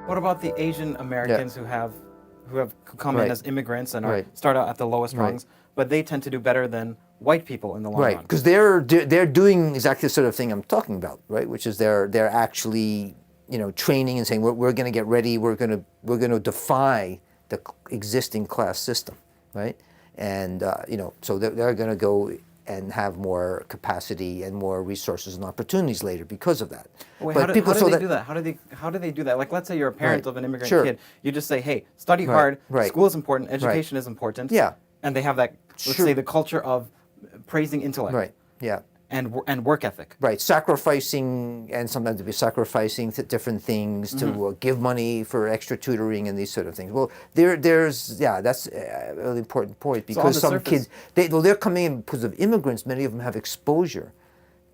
What about the Asian Americans who come in Right. as immigrants and Right. start out at the lowest Right. rungs, but they tend to do better than white people in the long Right, run? because they're doing exactly the sort of thing I'm talking about, right? Which is they're actually training and saying we're going to get ready, we're going to defy the existing class system, right? And so they're going to go and have more capacity and more resources and opportunities later because of that. Wait, But how people do so they that do that? How do they do that? Like, let's say you're a parent Right. of an immigrant Sure. kid. You just say, hey, study Right. hard, Right. school is important, education is important. Yeah. And they have that, let's Sure. say, the culture of praising intellect. Right. Yeah. And work ethic. Right, sacrificing, and sometimes to be sacrificing different things to give money for extra tutoring and these sort of things. Well, that's a really important point because So on some the surface, kids, they're coming in because of immigrants. Many of them have exposure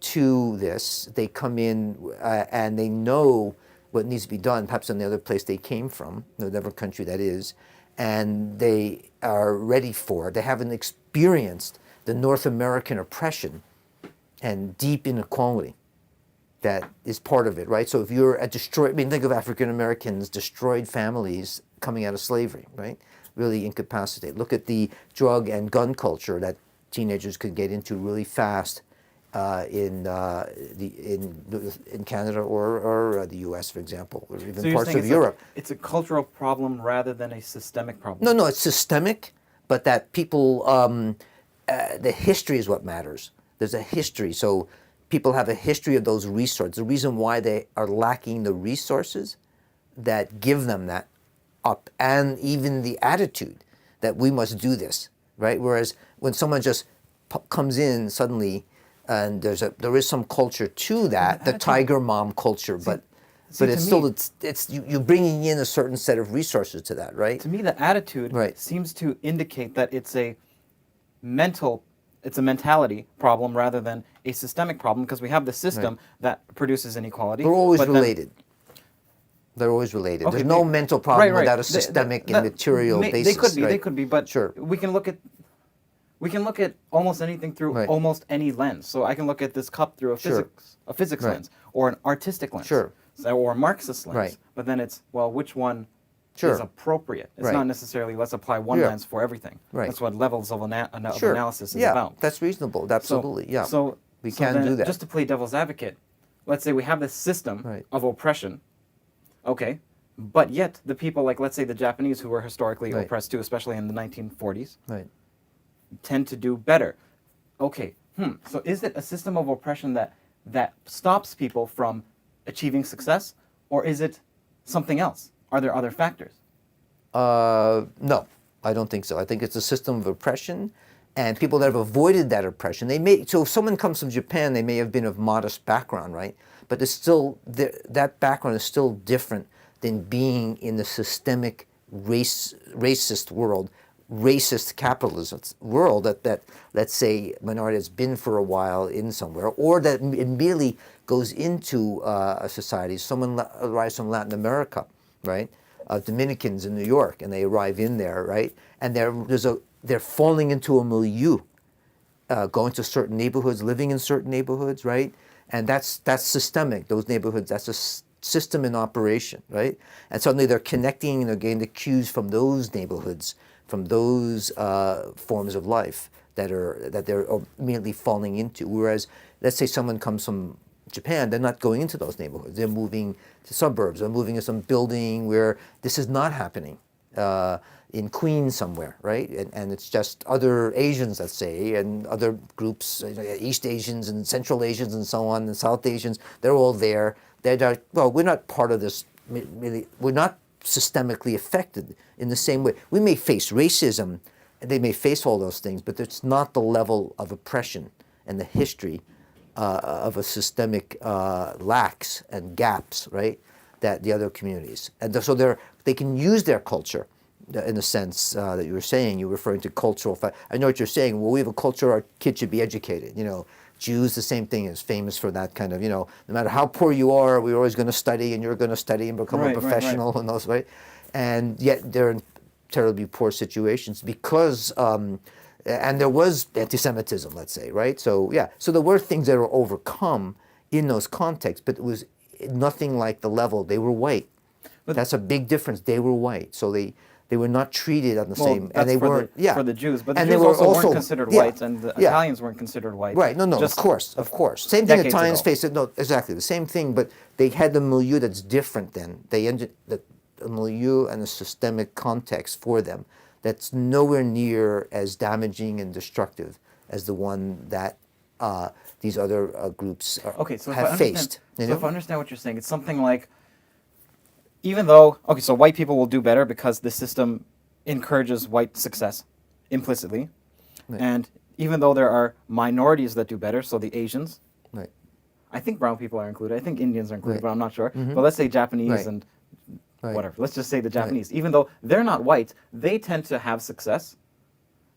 to this. They come in and they know what needs to be done, perhaps in the other place they came from, whatever country that is, and they are ready for it. They haven't experienced the North American oppression and deep inequality that is part of it, right? So if you're think of African Americans, destroyed families coming out of slavery, right? Really incapacitated. Look at the drug and gun culture that teenagers could get into really fast in Canada or the U.S., for example, or even so you're parts saying of Europe. it's a cultural problem rather than a systemic problem. No, it's systemic, but that people, the history is what matters. There's a history, so people have a history of those resources. The reason why they are lacking the resources that give them that up, and even the attitude that we must do this, right? Whereas when someone just comes in suddenly, and there is some culture to that, the tiger mom culture, but it's still you're bringing in a certain set of resources to that, right? To me, the attitude seems to indicate that it's a mentality problem rather than a systemic problem, because we have the system that produces inequality. They're always related. They're always related. Okay, There's no mental problem without a systemic and material basis. They could be, but sure. we can look at almost anything through almost any lens. So I can look at this cup through a physics lens, or an artistic lens, or a Marxist lens. But then it's, well, which one is appropriate? It's not necessarily let's apply one lens for everything. That's what levels of analysis is about. That's reasonable. Absolutely. So we can do that. Just to play devil's advocate, let's say we have this system of oppression. Okay, but yet the people, like let's say the Japanese, who were historically oppressed too, especially in the 1940s, tend to do better. Okay, so is it a system of oppression that stops people from achieving success, or is it something else? Are there other factors? No, I don't think so. I think it's a system of oppression, and people that have avoided that oppression, so if someone comes from Japan, they may have been of modest background, right? But it's still, that background is still different than being in the systemic racist world, racist capitalist world that let's say minority has been for a while in somewhere, or that immediately goes into a society. Someone arrives from Latin America, right? Dominicans in New York, and they arrive in there, right? And they're falling into a milieu, going to certain neighborhoods, living in certain neighborhoods, right? And that's systemic. Those neighborhoods, that's a system in operation, right? And suddenly they're connecting and they're getting the cues from those neighborhoods, from those forms of life that they're immediately falling into. Whereas, let's say someone comes from Japan, they're not going into those neighborhoods. They're moving to suburbs. They're moving to some building where this is not happening. In Queens somewhere, right? And it's just other Asians, let's say, and other groups, East Asians and Central Asians and so on, and South Asians, they're all there. We're not part of this, really, we're not systemically affected in the same way. We may face racism, they may face all those things, but it's not the level of oppression and the history of a systemic lacks and gaps, right, that the other communities. And so they can use their culture in the sense that you were saying. You're referring to cultural. I know what you're saying. Well, we have a culture, our kids should be educated. Jews, the same thing, is famous for that kind of, no matter how poor you are, we're always going to study, and you're going to study and become a professional, and those, right? And yet they're in terribly poor situations because, and there was anti-Semitism, let's say, right? So there were things that were overcome in those contexts, but it was nothing like the level. They were white. That's a big difference. They were white, so they were not treated on the same, That's and they for weren't. for the Jews, but the And Jews they were also also weren't considered yeah, white, and the yeah. Italians weren't considered white. Right, no, Just of course. Same thing decades Italians ago. faced it, no, exactly, the same thing, but they had the milieu that's different then. They ended the milieu and the systemic context for them that's nowhere near as damaging and destructive as the one that these other groups have faced. So if I understand what you're saying, it's something like, even though, okay, so white people will do better because the system encourages white success implicitly. Right. And even though there are minorities that do better, so the Asians, right. I think brown people are included, I think Indians are included, right. but I'm not sure. Mm-hmm. But let's say Japanese right. and right. whatever. Let's just say the Japanese. Right. Even though they're not white, they tend to have success.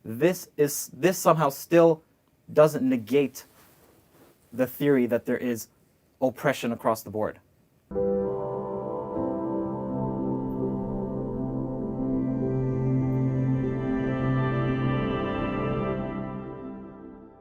This somehow still doesn't negate the theory that there is oppression across the board.